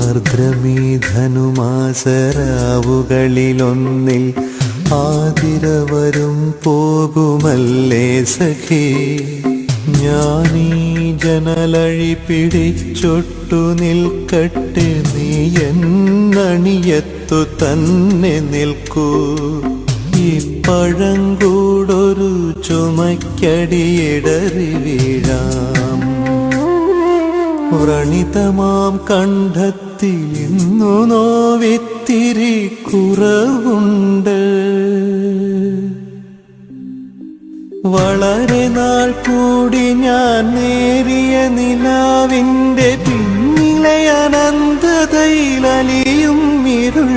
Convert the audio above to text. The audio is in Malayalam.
ആർദ്രമീ ധനുമാസരാവുകളിലൊന്നിൽ ആതിര വരും പോകുമല്ലേ സഖി. ഞാനീ ജനലഴി പിടിച്ചൊട്ടു നിൽക്കട്ടെ, നീ എന്നണിയത്തു തന്നെ നിൽക്കൂ. ഈ പഴങ്കൂടൊരു ചുമക്കടിയിടറി വീഴാം. വ്രണിതമാം കണ്ഠത്തിൽ ഇന്നു നോവിത്തിരി കുറവുണ്ട്. വളരെ നാൾ കൂടി ഞാൻ നേരിയ നിലാവിൻ്റെ പിന്നിലെ അനന്തതയിലലിയും ഇരുൾ.